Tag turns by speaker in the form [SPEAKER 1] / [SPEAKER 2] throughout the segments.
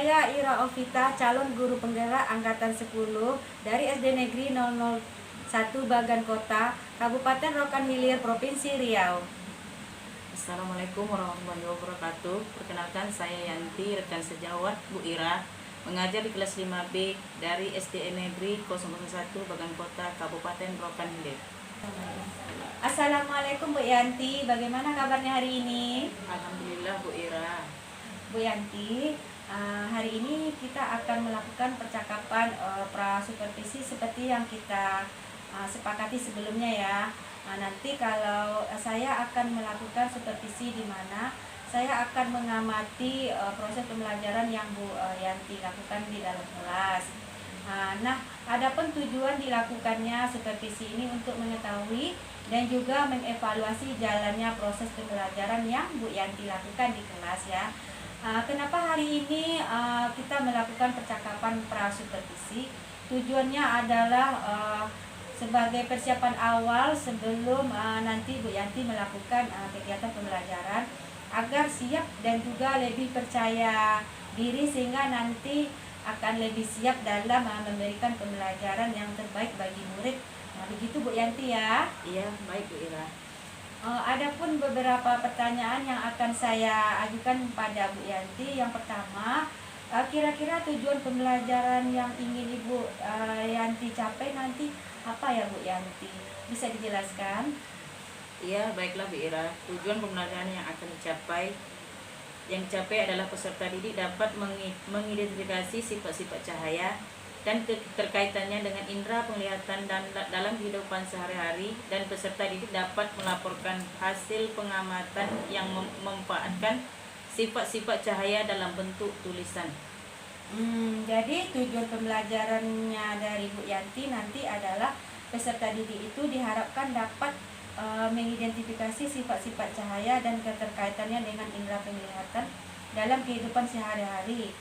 [SPEAKER 1] Saya Ira Ovita, calon guru penggerak angkatan 10 dari SD Negeri 001 Bagan Kota, Kabupaten Rokan Hilir, Provinsi Riau.
[SPEAKER 2] Assalamualaikum warahmatullahi wabarakatuh. Perkenalkan, saya Yanti, rekan sejawat Bu Ira, mengajar di kelas 5B dari SD Negeri 001 Bagan Kota, Kabupaten Rokan Hilir.
[SPEAKER 1] Assalamualaikum Bu Yanti, bagaimana kabarnya hari ini?
[SPEAKER 2] Alhamdulillah Bu Ira.
[SPEAKER 1] Bu Yanti, hari ini kita akan melakukan percakapan pra-supervisi seperti yang kita sepakati sebelumnya ya. Nanti kalau saya akan melakukan supervisi di mana saya akan mengamati proses pembelajaran yang Bu Yanti lakukan di dalam kelas. Nah, adapun tujuan dilakukannya supervisi ini untuk mengetahui dan juga mengevaluasi jalannya proses pembelajaran yang Bu Yanti lakukan di kelas ya. Kenapa hari ini kita melakukan percakapan pra-supervisi? Tujuannya adalah sebagai persiapan awal sebelum nanti Bu Yanti melakukan kegiatan pembelajaran agar siap dan juga lebih percaya diri sehingga nanti akan lebih siap dalam memberikan pembelajaran yang terbaik bagi murid. Begitu Bu Yanti ya?
[SPEAKER 2] Iya, baik Bu Ira.
[SPEAKER 1] Adapun beberapa pertanyaan yang akan saya ajukan pada Bu Yanti. Yang pertama, kira-kira tujuan pembelajaran yang ingin Ibu Yanti capai nanti apa ya Bu Yanti? Bisa dijelaskan?
[SPEAKER 2] Iya, baiklah Bu Ira. Tujuan pembelajaran yang akan dicapai adalah peserta didik dapat mengidentifikasi sifat-sifat cahaya dan keterkaitannya dengan indera penglihatan dan dalam kehidupan sehari-hari, dan peserta didik dapat melaporkan hasil pengamatan yang memanfaatkan sifat-sifat cahaya dalam bentuk tulisan.
[SPEAKER 1] Jadi tujuan pembelajarannya dari Bu Yanti nanti adalah peserta didik itu diharapkan dapat mengidentifikasi sifat-sifat cahaya dan keterkaitannya dengan indera penglihatan dalam kehidupan sehari-hari.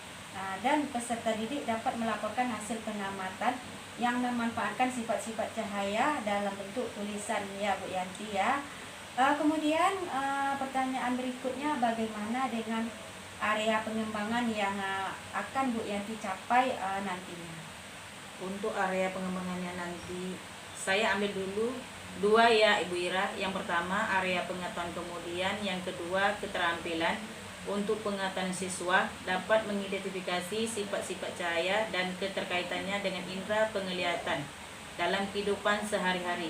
[SPEAKER 1] Dan peserta didik dapat melaporkan hasil pengamatan yang memanfaatkan sifat-sifat cahaya dalam bentuk tulisan ya Bu Yanti ya. Kemudian pertanyaan berikutnya, bagaimana dengan area pengembangan yang akan Bu Yanti capai nantinya?
[SPEAKER 2] Untuk area pengembangannya nanti saya ambil dulu dua ya Ibu Ira. Yang pertama area pengetahuan, kemudian yang kedua keterampilan. Untuk pengetahuan, siswa dapat mengidentifikasi sifat-sifat cahaya dan keterkaitannya dengan indera penglihatan dalam kehidupan sehari-hari.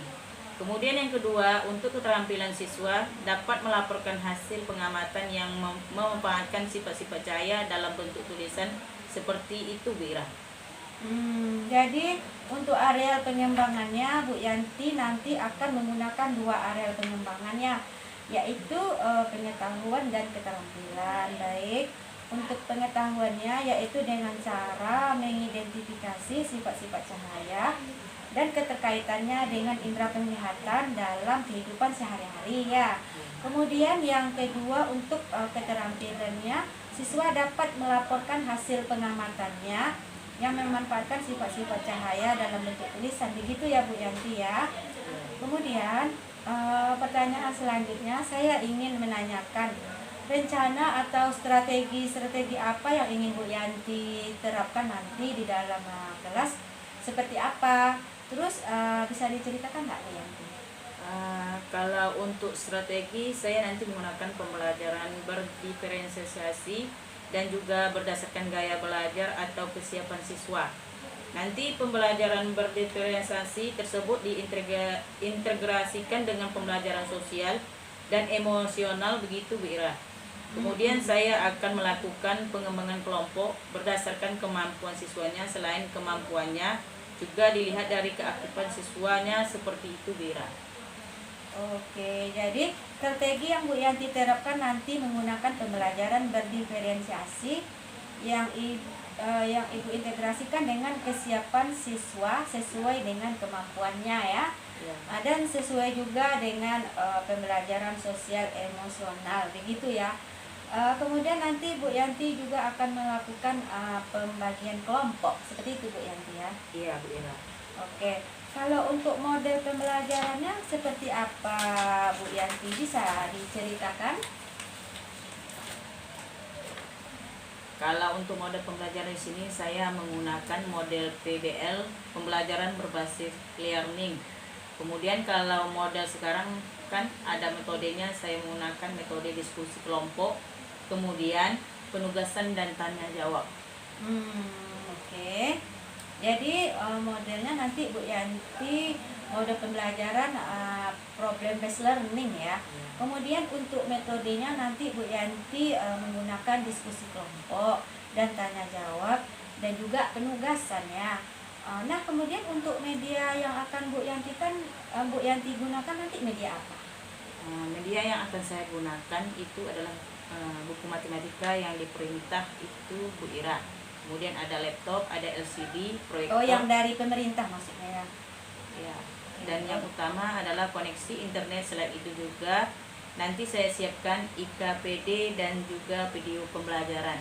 [SPEAKER 2] Kemudian yang kedua, untuk keterampilan, siswa dapat melaporkan hasil pengamatan yang memanfaatkan sifat-sifat cahaya dalam bentuk tulisan. Seperti itu Bu Ira.
[SPEAKER 1] Jadi untuk areal pengembangannya Bu Yanti nanti akan menggunakan dua areal pengembangannya, yaitu pengetahuan dan keterampilan. Baik, untuk pengetahuannya yaitu dengan cara mengidentifikasi sifat-sifat cahaya dan keterkaitannya dengan indera penglihatan dalam kehidupan sehari-hari ya. Kemudian yang kedua, untuk keterampilannya, siswa dapat melaporkan hasil pengamatannya yang memanfaatkan sifat-sifat cahaya dalam bentuk tulisan. Begitu ya Bu Yanti ya. Kemudian pertanyaan selanjutnya, saya ingin menanyakan rencana atau strategi apa yang ingin Bu Yanti terapkan nanti di dalam kelas, seperti apa? Terus bisa diceritakan nggak Bu Yanti?
[SPEAKER 2] Kalau untuk strategi, saya nanti menggunakan pembelajaran berdiferensiasi dan juga berdasarkan gaya belajar atau kesiapan siswa. Nanti pembelajaran berdiferensiasi tersebut diintegrasikan dengan pembelajaran sosial dan emosional, begitu Bu Ira. Kemudian saya akan melakukan pengembangan kelompok berdasarkan kemampuan siswanya. Selain kemampuannya, juga dilihat dari keaktifan siswanya, seperti itu Bu Ira.
[SPEAKER 1] Oke, jadi strategi yang Bu Yanti terapkan nanti menggunakan pembelajaran berdiferensiasi yang Ibu integrasikan dengan kesiapan siswa sesuai dengan kemampuannya ya. Dan sesuai juga dengan pembelajaran sosial emosional, begitu ya. Kemudian nanti Bu Yanti juga akan melakukan pembagian kelompok, seperti itu Bu Yanti ya.
[SPEAKER 2] Iya Bu Ira.
[SPEAKER 1] Oke, kalau untuk model pembelajarannya seperti apa Bu Yanti, bisa diceritakan?
[SPEAKER 2] Kalau untuk mode pembelajaran di sini saya menggunakan model PBL, pembelajaran berbasis learning. Kemudian kalau model sekarang kan ada metodenya, saya menggunakan metode diskusi kelompok, kemudian penugasan dan tanya jawab.
[SPEAKER 1] Oke. Jadi modelnya nanti Bu Yanti mode pembelajaran problem based learning ya. Kemudian untuk metodenya nanti Bu Yanti menggunakan diskusi kelompok dan tanya jawab dan juga penugasan ya. Nah kemudian untuk media yang akan Bu Yanti gunakan nanti media apa?
[SPEAKER 2] Media yang akan saya gunakan itu adalah buku matematika yang diperintah itu Bu Ira. Kemudian ada laptop, ada LCD, proyektor.
[SPEAKER 1] Oh, yang dari pemerintah maksudnya ya?
[SPEAKER 2] Ya. Dan yang utama adalah koneksi internet. Selain itu juga nanti saya siapkan IKPD dan juga video pembelajaran.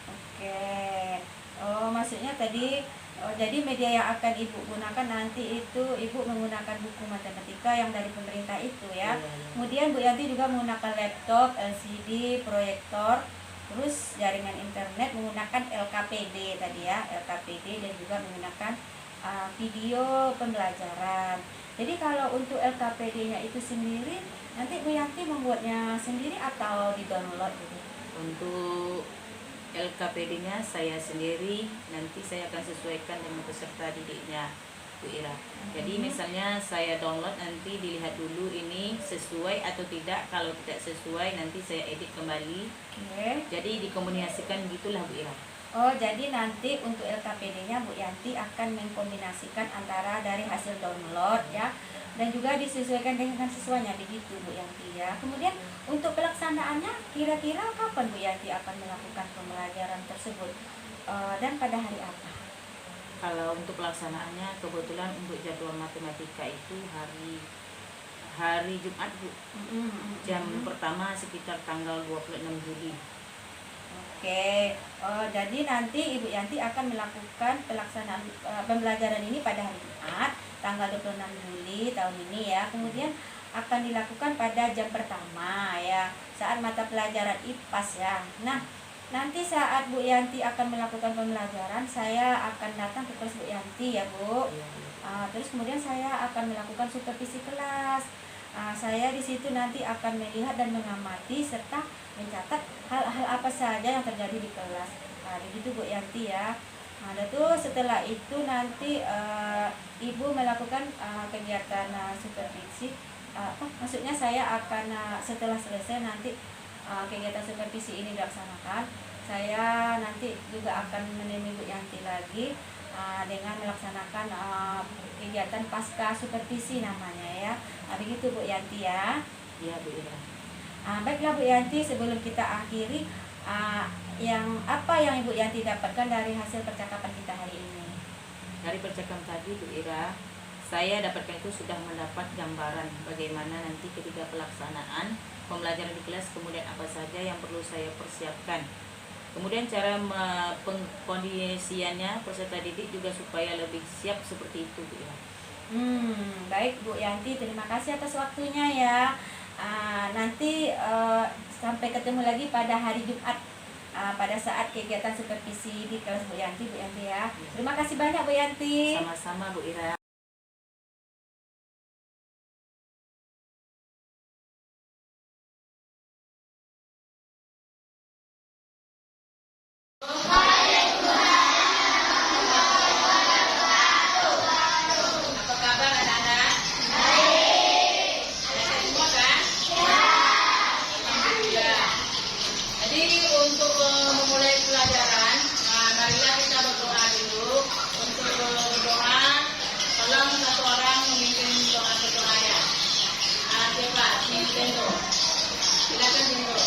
[SPEAKER 1] Oke. Oh, maksudnya tadi jadi media yang akan Ibu gunakan nanti itu Ibu menggunakan buku matematika yang dari pemerintah itu ya. Kemudian Bu Yanti juga menggunakan laptop, LCD, proyektor, terus jaringan internet menggunakan LKPD tadi ya, LKPD dan juga menggunakan video pembelajaran. Jadi kalau untuk LKPD-nya itu sendiri nanti Bu Yanti membuatnya sendiri atau di-download gitu?
[SPEAKER 2] Untuk LKPD-nya saya sendiri, nanti saya akan sesuaikan dengan peserta didiknya Bu Ira. Jadi misalnya saya download, nanti dilihat dulu ini sesuai atau tidak. Kalau tidak sesuai nanti saya edit kembali. Jadi dikombinasikan gitulah Bu Ira.
[SPEAKER 1] Oh, jadi nanti untuk LKPD-nya Bu Yanti akan mengkombinasikan antara dari hasil download ya, dan juga disesuaikan dengan siswanya begitu Bu Yanti ya. Kemudian untuk pelaksanaannya kira-kira kapan Bu Yanti akan melakukan pembelajaran tersebut dan pada hari apa?
[SPEAKER 2] Kalau untuk pelaksanaannya kebetulan untuk jadwal matematika itu hari Jumat Bu. Jam pertama sekitar tanggal 26 Juli.
[SPEAKER 1] Oke. Jadi nanti Ibu Yanti akan melakukan pelaksanaan pembelajaran ini pada hari Jumat tanggal 26 Juli tahun ini ya. Kemudian akan dilakukan pada jam pertama ya, saat mata pelajaran IPAS ya. Nah, nanti saat Bu Yanti akan melakukan pembelajaran, saya akan datang ke kelas Bu Yanti ya Bu. Terus kemudian saya akan melakukan supervisi kelas. Saya di situ nanti akan melihat dan mengamati serta mencatat hal-hal apa saja yang terjadi di kelas. Begitu Bu Yanti ya. Setelah itu nanti Ibu melakukan kegiatan supervisi. Maksudnya saya akan setelah selesai nanti kegiatan supervisi ini dilaksanakan, saya nanti juga akan menemui Bu Yanti lagi dengan melaksanakan kegiatan pasca supervisi namanya ya. Begitu Bu Yanti ya.
[SPEAKER 2] Iya Bu Ira.
[SPEAKER 1] Baiklah Bu Yanti, sebelum kita akhiri, apa yang Ibu Yanti dapatkan dari hasil percakapan kita hari ini?
[SPEAKER 2] Dari percakapan tadi Bu Ira, saya dapatkan itu sudah mendapat gambaran bagaimana nanti ketika pelaksanaan pembelajaran di kelas, kemudian apa saja yang perlu saya persiapkan. Kemudian cara pengkondisiannya peserta didik juga supaya lebih siap seperti itu Bu Ira.
[SPEAKER 1] Baik Bu Yanti, terima kasih atas waktunya ya. Nanti sampai ketemu lagi pada hari Jumat pada saat kegiatan supervisi di kelas Bu Yanti ya. Terima kasih banyak Bu Yanti.
[SPEAKER 2] Sama-sama Bu Ira. Untuk memulai pelajaran, marilah kita berdoa dulu. Untuk berdoa, tolong satu orang memimpin doa berdoanya. Siapa? Jindo. Silakan Jindo.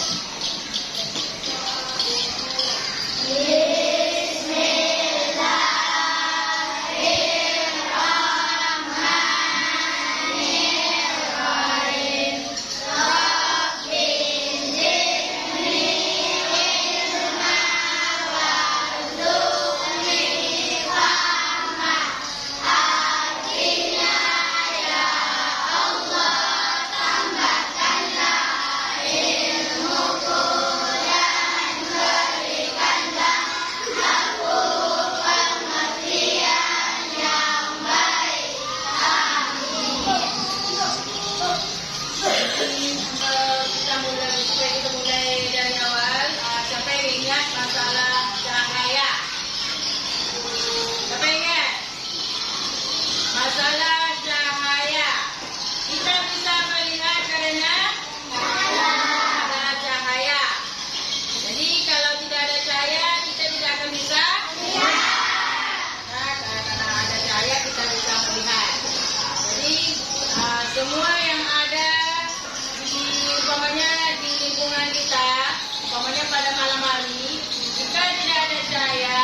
[SPEAKER 2] Jika tidak ada cahaya,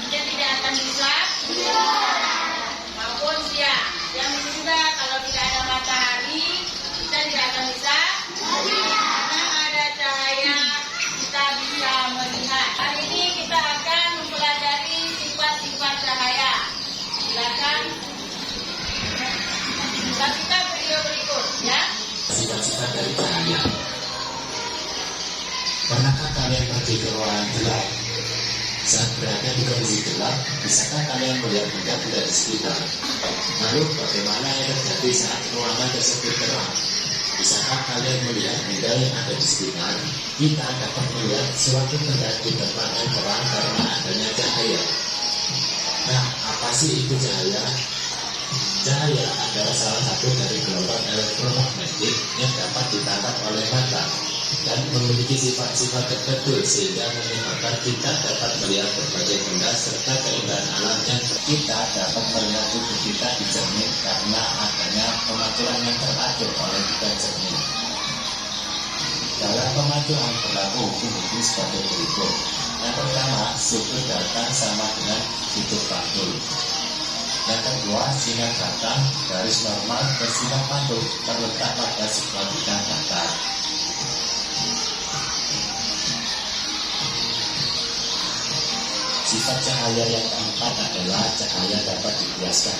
[SPEAKER 2] kita tidak akan bisa maupun siang. Yang juga kalau tidak ada matahari, kita tidak akan bisa. Karena ada cahaya, kita bisa melihat. Hari ini kita akan mempelajari sifat-sifat cahaya. Silakan kita video berikut, ya.
[SPEAKER 3] Sifat-sifat dari cahaya. Pernahkah kalian pergi ke ruangan gelap? Saat berada di kondisi gelap, bisakah kalian melihat benda-benda di sekitar? Lalu bagaimana yang terjadi saat ruangan tersebut terang? Bisakah kalian melihat benda yang ada di sekitar? Kita dapat melihat suatu benda di tempat yang terang karena adanya cahaya. Nah, apa sih itu cahaya? Cahaya adalah salah satu dari gelombang elektromagnetik yang dapat ditangkap oleh mata dan memiliki sifat-sifat tertentu sehingga menyebabkan kita dapat melihat berbagai benda serta keindahan alam yang kita dapat melihat tubuh kita di cermin karena adanya pematuran yang teratur oleh tiga cermin. Dalam pematuran berlaku hukum-hukum sebagai berikut. Yang pertama, suku datang sama dengan suku pantul. Yang kedua, sinar datang garis normal dan sinar pantul terletak pada sebuah bidang datar. Sifat cahaya yang keempat adalah cahaya dapat dibiaskan.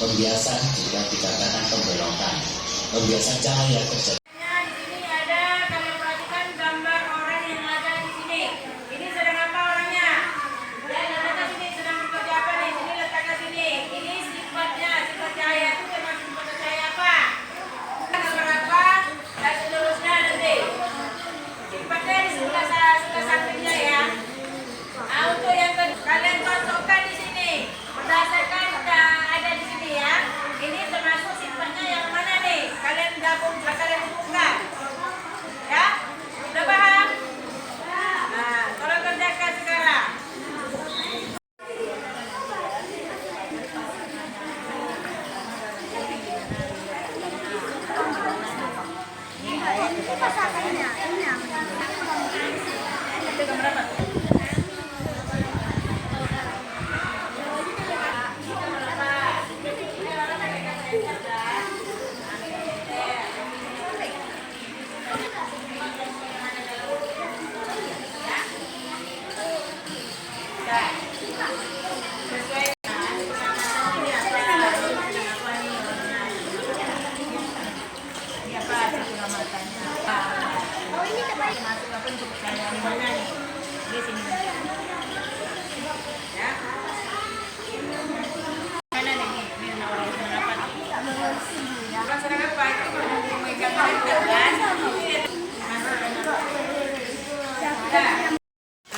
[SPEAKER 3] Pembiasan juga dikatakan pembelokan. Pembiasan cahaya terjadi.
[SPEAKER 1] Di sini ada, kalian perhatikan gambar orang yang ada di sini. Ini sedang apa orangnya? Ya, letakkan sini, sedang bekerja apa nih? Sini letakkan sini. Ini sifatnya, sifat cahaya itu termasuk sifat cahaya apa? Gambar apa? Dan seterusnya nanti. Sifatnya di sebelah sampingnya ya. Nah, untuk yang kedua, kalian cocokkan di sini berdasarkan ada di sini ya. Ini termasuk sifatnya yang mana nih? Kalian gabung, kalian hubungkan, ya? Udah paham? Nah, tolong kerjakan sekarang. Itu gambar apa?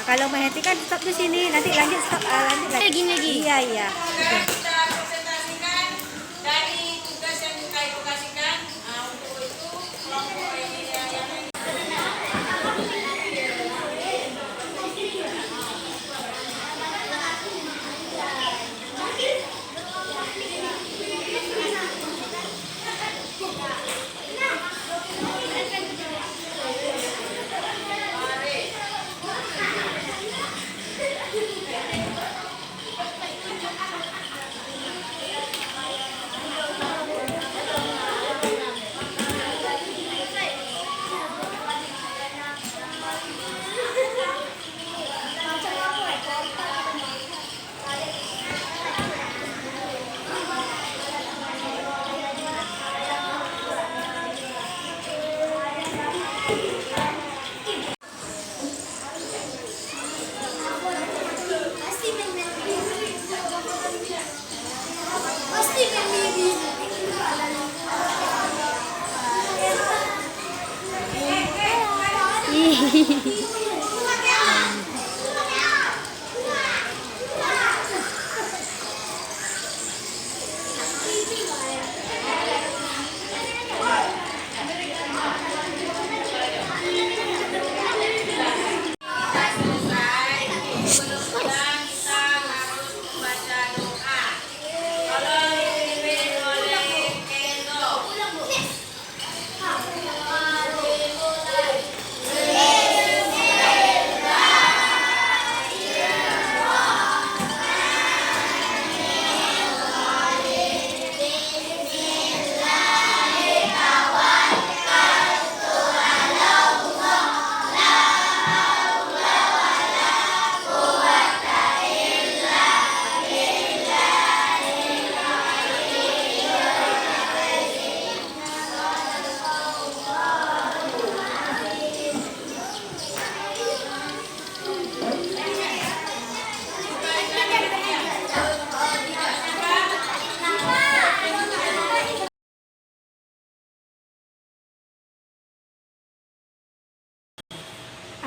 [SPEAKER 4] Kalau menghentikan stop di sini, nanti lanjut stop lanjut lagi. Iya iya.
[SPEAKER 1] Kita presentasikan dari tugas yang kita edukasikan. Untuk itu kelompok ini yang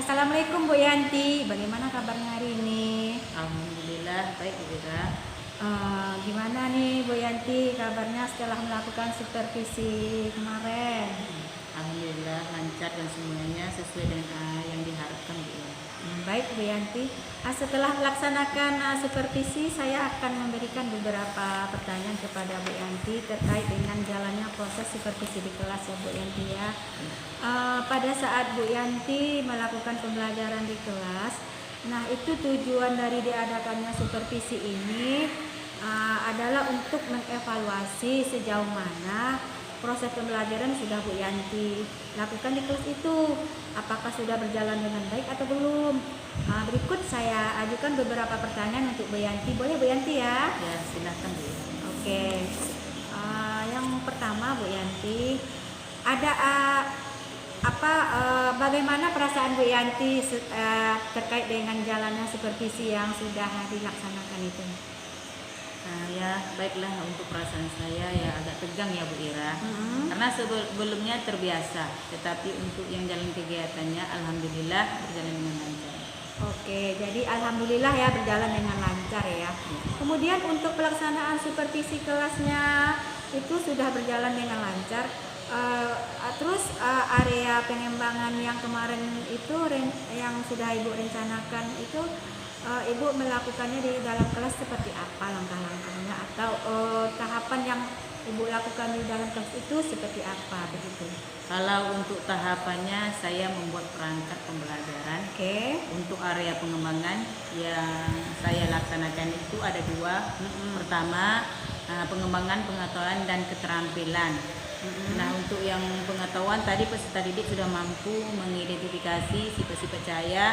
[SPEAKER 1] Assalamualaikum Bu Yanti, bagaimana kabarnya hari ini?
[SPEAKER 2] Alhamdulillah baik Bu Ira.
[SPEAKER 1] Gimana nih Bu Yanti kabarnya setelah melakukan supervisi kemarin?
[SPEAKER 2] Alhamdulillah lancar dan semuanya sesuai dengan yang diharapkan Bu Ira.
[SPEAKER 1] Baik Bu Yanti, setelah melaksanakan supervisi saya akan memberikan beberapa pertanyaan kepada Bu Yanti terkait dengan jalannya proses supervisi di kelas ya Bu Yanti ya. Pada saat Bu Yanti melakukan pembelajaran di kelas, nah itu tujuan dari diadakannya supervisi ini adalah untuk mengevaluasi sejauh mana proses pembelajaran sudah Bu Yanti lakukan di kelas itu, apakah sudah berjalan dengan baik atau belum. Berikut saya ajukan beberapa pertanyaan untuk Bu Yanti, boleh Bu Yanti ya?
[SPEAKER 2] Ya silakan Bu Ira.
[SPEAKER 1] Oke. Yang pertama Bu Yanti, ada bagaimana perasaan Bu Yanti terkait dengan jalannya supervisi yang sudah dilaksanakan itu?
[SPEAKER 2] Ya baiklah, untuk perasaan saya ya agak tegang ya Bu Ira, karena sebelumnya terbiasa, tetapi untuk yang jalan kegiatannya alhamdulillah berjalan dengan lancar.
[SPEAKER 1] Oke, jadi alhamdulillah ya berjalan dengan lancar ya. Kemudian untuk pelaksanaan supervisi kelasnya itu sudah berjalan dengan lancar. Terus area pengembangan yang kemarin itu yang sudah Ibu rencanakan itu Ibu melakukannya di dalam kelas seperti apa langkah-langkahnya, atau tahapan yang Ibu lakukan di dalam kelas itu seperti apa begitu?
[SPEAKER 2] Kalau untuk tahapannya saya membuat perangkat pembelajaran.
[SPEAKER 1] Oke.
[SPEAKER 2] Untuk area pengembangan yang saya laksanakan itu ada dua. Pertama pengembangan pengetahuan dan keterampilan. Nah untuk yang pengetahuan tadi peserta didik sudah mampu mengidentifikasi sifat-sifat cahaya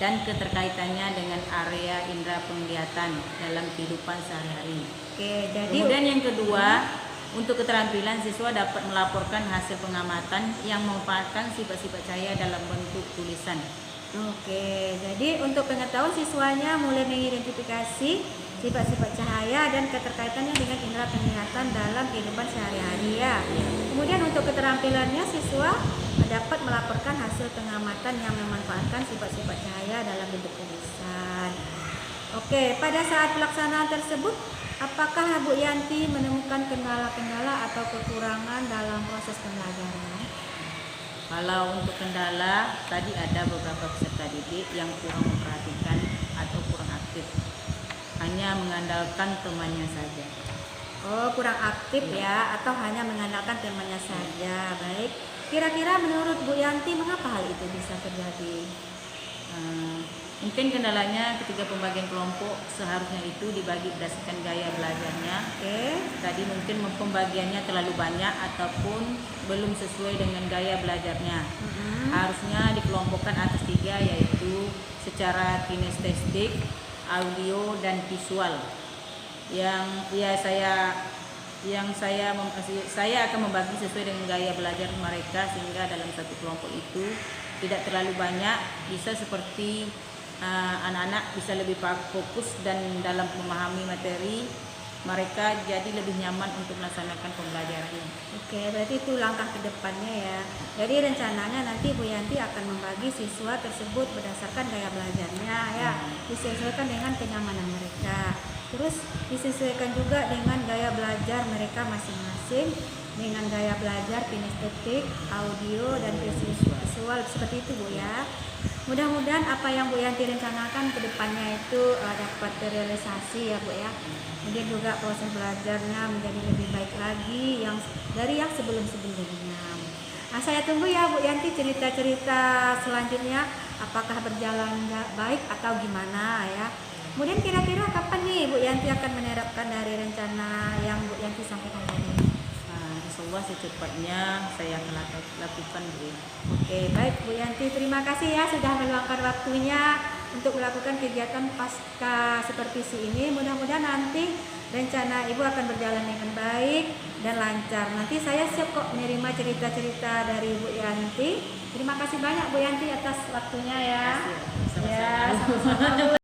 [SPEAKER 2] dan keterkaitannya dengan area indera penglihatan dalam kehidupan sehari-hari.
[SPEAKER 1] Oke, jadi
[SPEAKER 2] Kemudian yang kedua, untuk keterampilan siswa dapat melaporkan hasil pengamatan yang memanfaatkan sifat-sifat cahaya dalam bentuk tulisan.
[SPEAKER 1] Oke, jadi untuk pengetahuan siswanya mulai mengidentifikasi sifat-sifat cahaya dan keterkaitannya dengan indera penglihatan dalam kehidupan sehari-hari ya. Kemudian untuk keterampilannya siswa dapat melaporkan hasil pengamatan yang memanfaatkan sifat-sifat cahaya dalam bentuk tulisan. Oke, pada saat pelaksanaan tersebut, apakah Bu Yanti menemukan kendala-kendala atau kekurangan dalam proses pembelajaran?
[SPEAKER 2] Kalau untuk kendala, tadi ada beberapa peserta didik yang kurang memperhatikan atau kurang aktif, hanya mengandalkan temannya saja.
[SPEAKER 1] Oh, kurang aktif ya, atau hanya mengandalkan temannya saja. Baik. Kira-kira menurut Bu Yanti mengapa hal itu bisa terjadi?
[SPEAKER 2] Mungkin kendalanya ketika pembagian kelompok seharusnya itu dibagi berdasarkan gaya belajarnya.
[SPEAKER 1] Oke.
[SPEAKER 2] Tadi mungkin pembagiannya terlalu banyak ataupun belum sesuai dengan gaya belajarnya. Harusnya dikelompokkan atas 3, yaitu secara kinestetik, audio, dan visual. Saya akan membagi sesuai dengan gaya belajar mereka, sehingga dalam satu kelompok itu tidak terlalu banyak, bisa seperti anak-anak bisa lebih fokus dan dalam memahami materi mereka jadi lebih nyaman untuk melaksanakan pembelajarannya.
[SPEAKER 1] Oke, berarti itu langkah ke depannya ya. Jadi rencananya nanti Bu Yanti akan membagi siswa tersebut berdasarkan gaya belajarnya ya, disesuaikan dengan kenyamanan mereka. Terus disesuaikan juga dengan gaya belajar mereka masing-masing, dengan gaya belajar kinestetik, audio, dan visual seperti itu Bu ya. Mudah-mudahan apa yang Bu Yanti rencanakan ke depannya itu dapat terrealisasi ya Bu ya. Kemudian juga proses belajarnya menjadi lebih baik lagi dari yang sebelum-sebelumnya. Nah, saya tunggu ya Bu Yanti cerita-cerita selanjutnya, apakah berjalan baik atau gimana ya. Kemudian kira-kira kapan nih Bu Yanti akan menerapkan dari rencana yang Bu Yanti sampaikan tadi?
[SPEAKER 2] Insyaallah secepatnya saya akan lakukan Bu.
[SPEAKER 1] Oke, baik Bu Yanti, terima kasih ya sudah meluangkan waktunya untuk melakukan kegiatan pasca supervisi ini. Mudah-mudahan nanti rencana Ibu akan berjalan dengan baik dan lancar. Nanti saya siap kok menerima cerita-cerita dari Bu Yanti. Terima kasih banyak Bu Yanti atas waktunya ya.
[SPEAKER 2] Sama-sama.
[SPEAKER 1] Ya, sama-sama Bu.